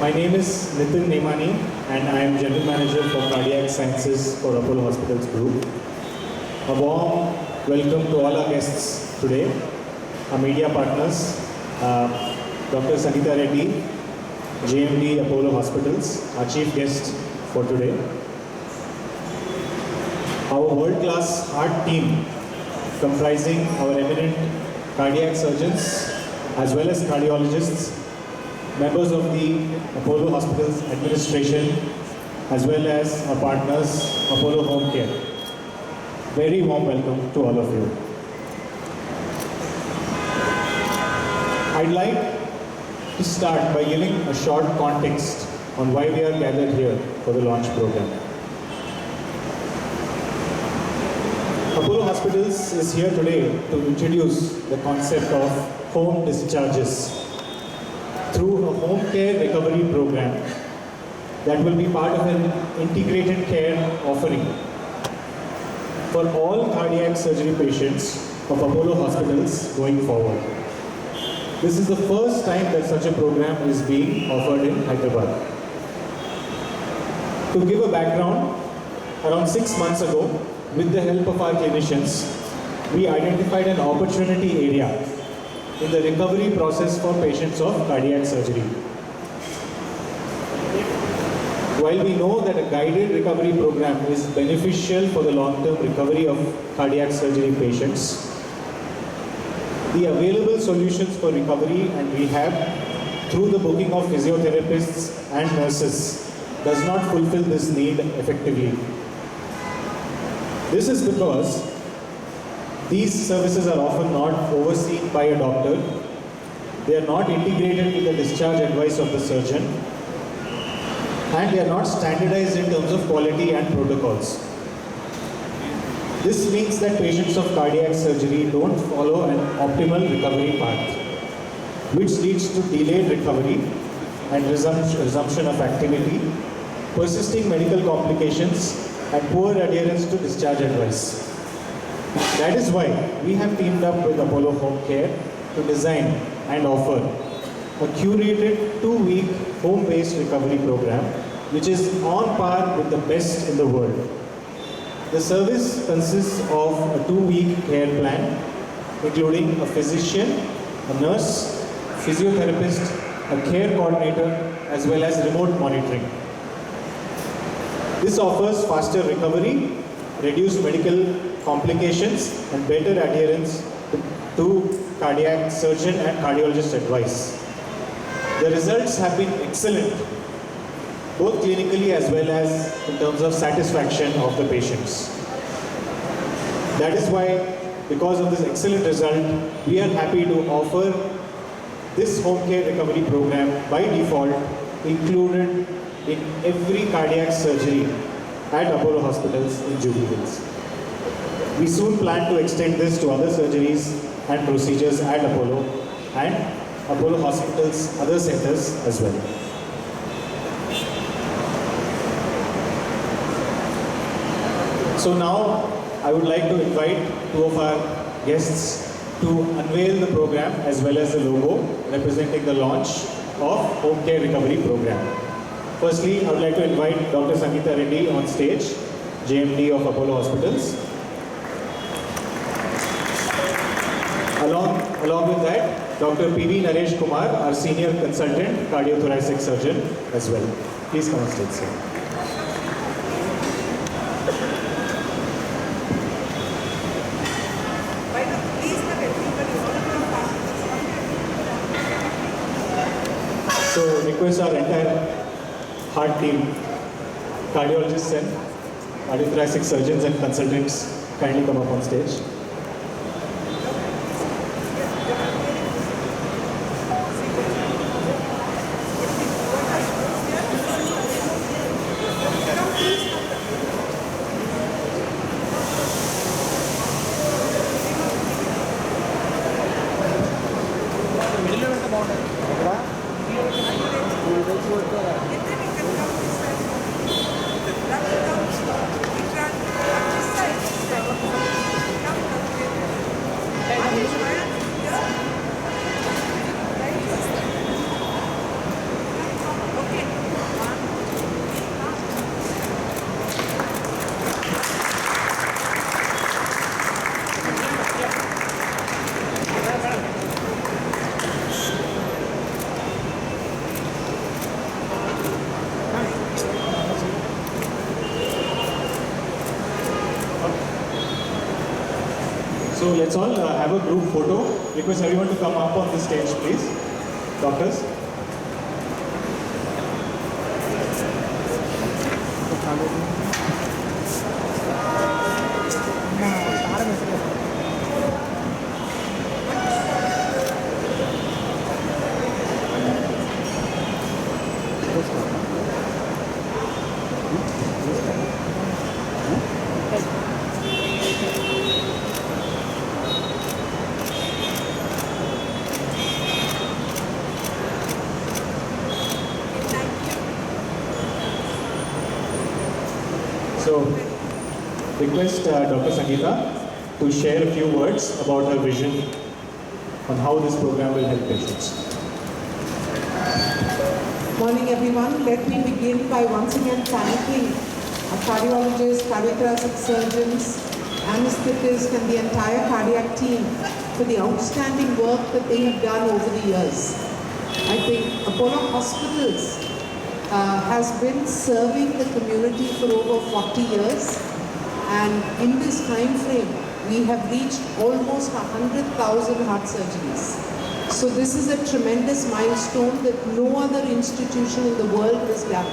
My name is Nitin Nemani and I am General Manager for Cardiac Sciences for Apollo Hospitals Group. A warm welcome to all our guests today, our media partners, Dr. Sangeeta Reddy, JMD Apollo Hospitals, our chief guest for today. Our world-class heart team comprising our eminent cardiac surgeons as well as cardiologists, members of the Apollo Hospitals administration, as well as our partners, Apollo Homecare. Very warm welcome to all of you. I'd like to start by giving a short context on why we are gathered here for the launch program. Apollo Hospitals is here today to introduce the concept of home discharges through a home care recovery program that will be part of an integrated care offering for all cardiac surgery patients of Apollo Hospitals going forward. This is the first time that such a program is being offered in Hyderabad. To give a background, around 6 months ago, with the help of our clinicians, we identified an opportunity area in the recovery process for patients of cardiac surgery. While we know that a guided recovery program is beneficial for the long-term recovery of cardiac surgery patients, the available solutions for recovery and rehab through the booking of physiotherapists and nurses does not fulfill this need effectively. This is because these services are often not overseen by a doctor, they are not integrated with the discharge advice of the surgeon, and they are not standardized in terms of quality and protocols. This means that patients of cardiac surgery don't follow an optimal recovery path, which leads to delayed recovery and resumption of activity, persisting medical complications, and poor adherence to discharge advice. That is why we have teamed up with Apollo Homecare to design and offer a curated 2-week home-based recovery program which is on par with the best in the world. The service consists of a 2-week care plan including a physician, a nurse, physiotherapist, a care coordinator as well as remote monitoring. This offers faster recovery, reduced medical complications and better adherence to cardiac surgeon and cardiologist advice. The results have been excellent, both clinically as well as in terms of satisfaction of the patients. That is why, because of this excellent result, we are happy to offer this home care recovery program by default included in every cardiac surgery at Apollo Hospitals in Jubilee Hills. We soon plan to extend this to other surgeries and procedures at Apollo and Apollo Hospitals' other centers as well. So now I would like to invite 2 of our guests to unveil the program as well as the logo representing the launch of Home Care Recovery Program. Firstly, I would like to invite Dr. Sangeeta Reddy on stage, JMD of Apollo Hospitals. Along with that, Dr. P.V. Naresh Kumar, our Senior Consultant Cardiothoracic Surgeon as well. Please come on stage, sir. So, request our entire heart team, cardiologists and cardiothoracic surgeons and consultants kindly come up on stage. let's all have a group photo. Request everyone to come up on the stage, please. Doctors. So, request Dr. Sangeeta to share a few words about her vision on how this program will help patients. Morning everyone. Let me begin by once again thanking our cardiologists, cardiothoracic surgeons, anesthetists and the entire cardiac team for the outstanding work that they have done over the years. I think Apollo Hospitals has been serving the community for over 40 years, and in this time frame we have reached almost 100,000 heart surgeries. So this is a tremendous milestone that no other institution in the world has done.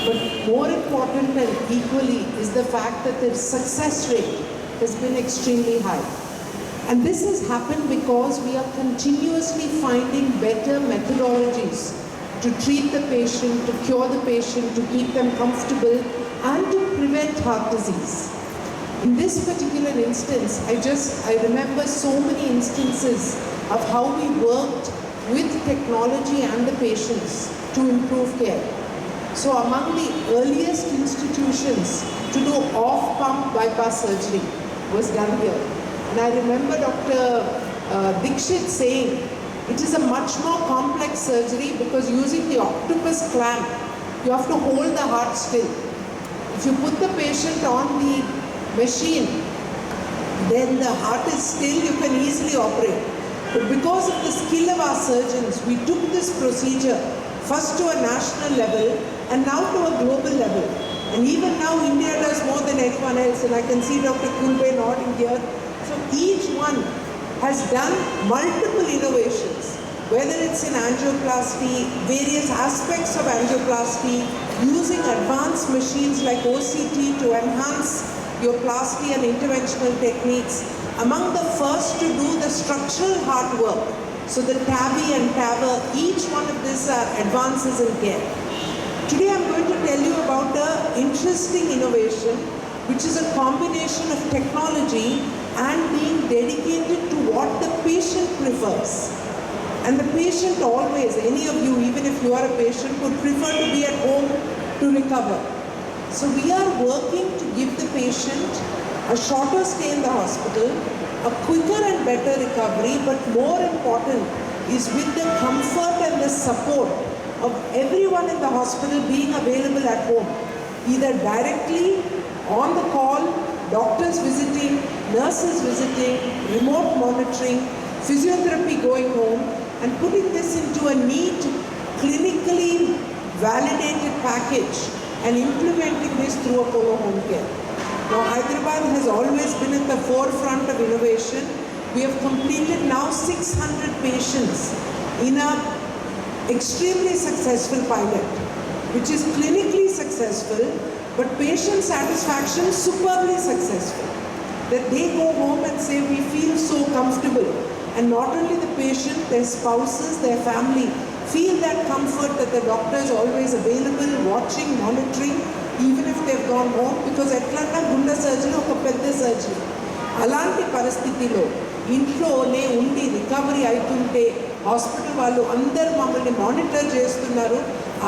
But more important and equally is the fact that the success rate has been extremely high. And this has happened because we are continuously finding better methodologies to treat the patient, to cure the patient, to keep them comfortable, and to prevent heart disease. In this particular instance, I remember so many instances of how we worked with technology and the patients to improve care. So among the earliest institutions to do off-pump bypass surgery was done here. And I remember Dr. Dixit saying, it is a much more complex surgery because using the octopus clamp, you have to hold the heart still. If you put the patient on the machine, then the heart is still, you can easily operate. But because of the skill of our surgeons, we took this procedure first to a national level and now to a global level. And even now India does more than anyone else, and I can see Dr. Kulbe nodding here. So each one has done multiple innovations, whether it's in angioplasty, various aspects of angioplasty, using advanced machines like OCT to enhance your plasty and interventional techniques. Among the first to do the structural heart work, so the TAVI and TAVR, each one of these are advances in care. Today I'm going to tell you about an interesting innovation, which is a combination of technology and being dedicated to what the patient prefers. And the patient always, any of you, even if you are a patient, would prefer to be at home to recover. So we are working to give the patient a shorter stay in the hospital, a quicker and better recovery, but more important is with the comfort and the support of everyone in the hospital being available at home, either directly, on the call, doctors visiting, nurses visiting, remote monitoring, physiotherapy going home, and putting this into a neat, clinically validated package and implementing this through Apollo Homecare. Now Hyderabad has always been at the forefront of innovation. We have completed now 600 patients in an extremely successful pilot, which is clinically successful, but patient satisfaction superbly successful. That they go home and say, we feel so comfortable. And not only the patient, their spouses, their family feel that comfort that the doctor is always available, watching, monitoring, even if they've gone home, because etlanta gunda surgery oka pedda surgery. Alanti parasthitilo ఇంట్లోనే ఉండి recovery అవుతుంటే hospital వాళ్ళు అందరూ మమ్మల్ని monitor చేస్తున్నారు.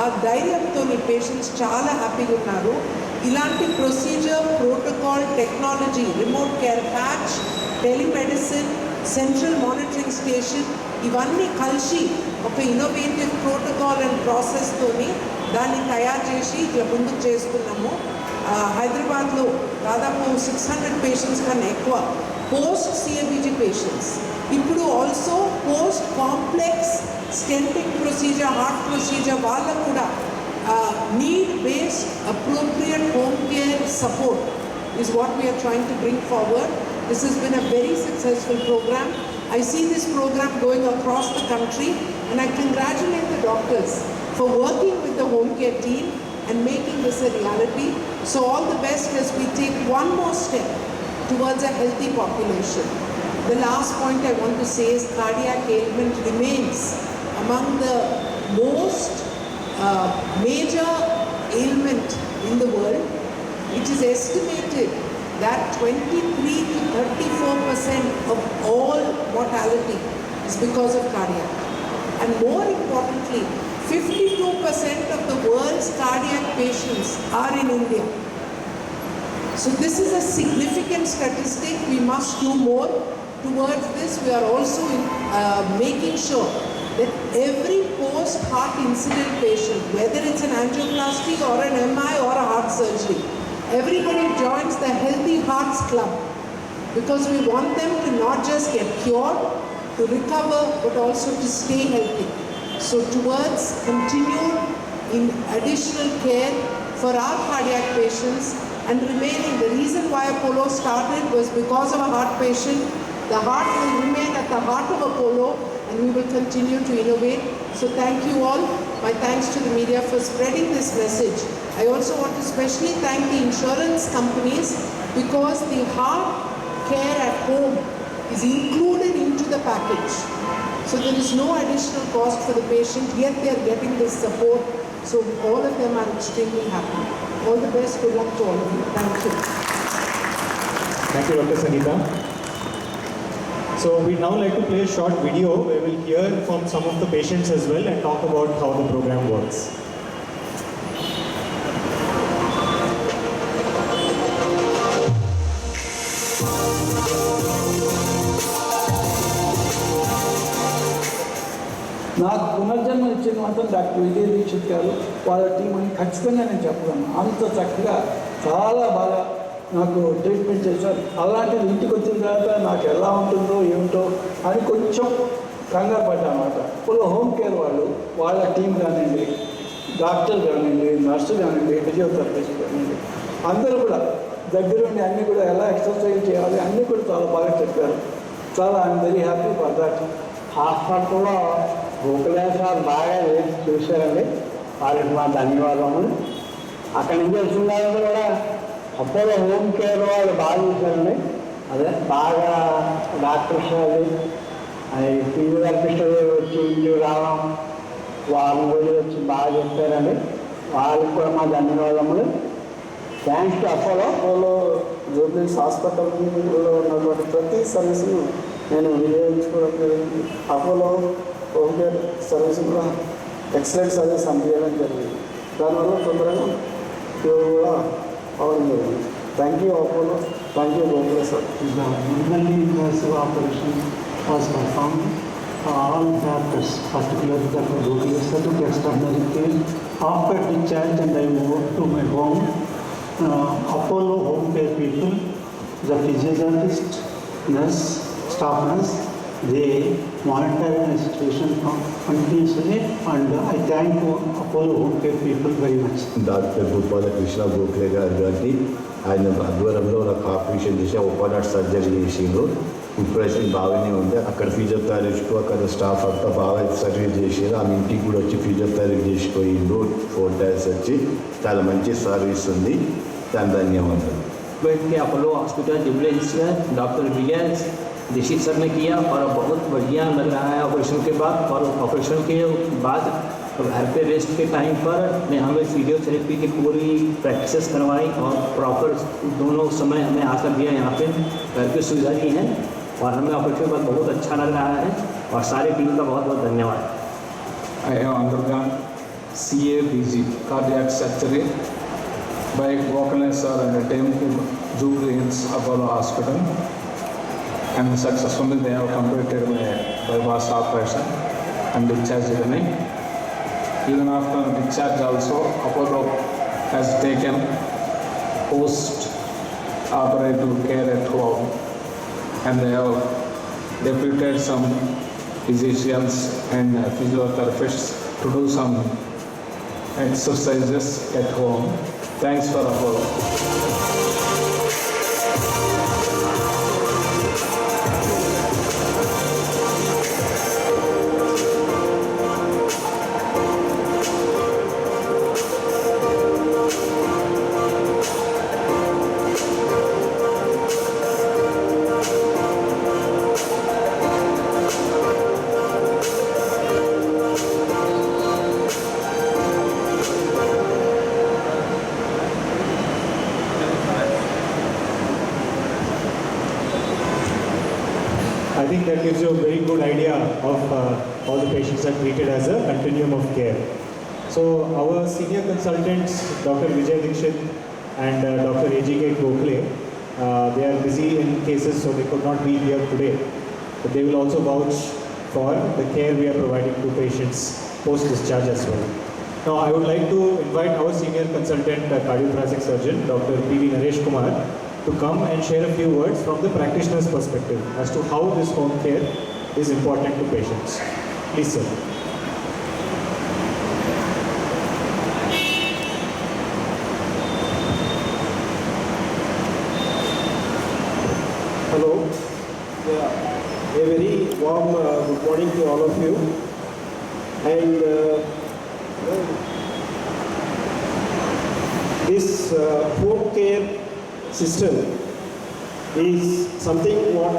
ఆ ధైర్యంతో patients చాలా హ్యాపీగా ఉన్నారు. ఇలాంటి procedure, protocol, technology, remote care patch, telemedicine, central monitoring station ఇవన్నీ కలిసి ఒక ఇన్నోవేటివ్ ప్రోటోకాల్ అండ్ ప్రాసెస్తోని దాన్ని తయారు చేసి ఇట్లా ముందుకు చేస్తున్నాము. హైదరాబాద్లో దాదాపు 600 పేషెంట్స్ కన్నా ఎక్కువ పోస్ట్ సిఏబిజీ పేషెంట్స్. ఇప్పుడు also post complex stenting procedure, heart procedure వాళ్ళకు కూడా need based appropriate home care support is what we are trying to bring forward. This has been a very successful program. I see this program going across the country, and I congratulate the doctors for working with the home care team and making this a reality. So all the best as we take one more step towards a healthy population. The last point I want to say is cardiac ailment remains among the most major ailment in the world. It is estimated that 23 to 34% of all mortality is because of cardiac. And more importantly, 52% of the world's cardiac patients are in India. So this is a significant statistic. We must do more towards this. We are also making sure that every post-heart incident patient, whether it's an angioplasty or an MI or a heart surgery, everybody joins the Healthy Hearts Club, because we want them to not just get cured, to recover, but also to stay healthy. So towards continued in additional care for our cardiac patients and remaining, the reason why Apollo started was because of a heart patient. The heart will remain at the heart of Apollo, and we will continue to innovate. So thank you all. My thanks to the media for spreading this message. I also want to especially thank the insurance companies, because the heart care at home is included into the package. So there is no additional cost for the patient, yet they are getting this support. So all of them are extremely happy. All the best. Good luck to all of you. Thank you. Thank you, Dr. Sangeeta. So we'd now like to play a short video where we'll hear from some of the patients as well and talk about how the program works. నాకు పునర్జన్మ ఇచ్చిన మాత్రం doctor విజయ దీక్షిత్ గారు, వాళ్ళ team అని ఖచ్చితంగా నేను చెప్పగలను. అంత చక్కగా చాలా బాగా నాకు ట్రీట్మెంట్ చేశారు. అలాంటిది ఇంటికి వచ్చిన తర్వాత నాకు ఎలా ఉంటుందో ఏమిటో అని కొంచెం కంగారు పడ్డా అన్నమాట. ఇప్పుడు హోమ్ కేర్ వాళ్ళు, వాళ్ళ టీం కానివ్వండి, డాక్టర్ కానివ్వండి, నర్సు కానివ్వండి, ఫిజియోథెరపిస్ట్ కానివ్వండి, అందరూ కూడా దగ్గరుండి అన్నీ కూడా ఎలా ఎక్సర్సైజ్ చేయాలి అన్నీ కూడా చాలా బాగా చెప్పారు. చాలా I'm very happy for that. హాస్పిటల్లో ఉపన్యాసాలు బాగా వేసి చూశారండి. వారికి మా ధన్యవాదములు. అక్కడి నుంచి వచ్చిన వాళ్ళు కూడా అపోలో హోమ్ కేర్ వాళ్ళు బాగా చూశారండి. అదే బాగా డాక్టర్స్ అది ఫిజియోథెరపిస్ట్ వచ్చి ఇంటికి రావడం, వారం రోజులు వచ్చి బాగా చెప్పారండి. వాళ్ళకి కూడా మా ధన్యవాదములు. Thanks to Apollo. అపోలో జూబ్లీస్ హాస్పిటల్లో ఉన్నటువంటి ప్రతి సర్వీసును నేను వినియోగించుకోవడం జరిగింది. అపోలో హోమ్ కేర్ సర్వీస్ కూడా ఎక్సలెంట్ సర్వీస్ అందజేయడం జరిగింది. దానివల్ల తొందరగా క్యూర్ కూడా అవడం జరిగింది. Thank you Apollo. Thank you Gopal sir. The minimally invasive operation was performed. All doctors, particularly Dr. Gokul sir, took extraordinary care. After discharge and I moved to my home, Apollo home care people, the physiotherapist, nurse, staff nurse, they monitor my situation continuously, and I thank Apollo home care people very much. Doctor Bhupala Krishna Gokhale గారికి ఆయన ఆధ్వర్యంలో నాకు operation చేసి open heart surgery చేసిండ్రు. ఇప్పుడైతే బాగానే ఉంది. అక్కడ ఫిజియోథెరపిస్ట్ అక్కడ స్టాఫ్ అంతా బాగా సర్వీస్ చేసారు. ఆమె ఇంటికి కూడా వచ్చి ఫిజియోథెరపీ చేసిపోయిండ్రు. 4 టైమ్స్ వచ్చి చాలా మంచి సర్వీస్ ఉంది. దాని ధన్యవాదాలు. के अपोलो हॉस्पिटल जुबलेंस में डॉक्टर विजय दीक्षित सर ने किया और बहुत बढ़िया लग रहा है ऑपरेशन के बाद। और ऑपरेशन के बाद घर पे रेस्ट के टाइम पर ने हमें फिजियोथेरेपी की पूरी प्रैक्टिस करवाई और प्रॉपर दोनों समय हमें आकर दिया। यहाँ पे घर की सुविधा दी है और हमें ऑपरेशन के बाद बहुत अच्छा लग रहा है और सारी टीम का बहुत बहुत धन्यवाद। I have undergone CABG, cardiac surgery, by Gokul sir and a team to Jubilees Apollo Hospital, and successfully they have completed my bypass operation and discharged me. Even after discharge also, Apollo has taken post-operative care at home, and they have deputed some physicians and physiotherapists to do some exercises at home. Thanks for Apollo. gives you a very good idea of how the patients are treated as a continuum of care. So our senior consultants, Dr. Vijay Dikshit and Dr. A.G.K. Gokhale, they are busy in cases, so they could not be here today. But they will also vouch for the care we are providing to patients post-discharge as well. Now, I would like to invite our senior consultant, cardiothoracic surgeon, Dr. P.V. Naresh Kumar, to come and share a few words from the practitioner's perspective as to how this home care is important to patients. Please, sir. Hello. A very warm good morning to all of you. And this home care system is something what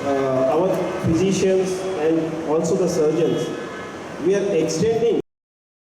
our physicians and also the surgeons, we are extending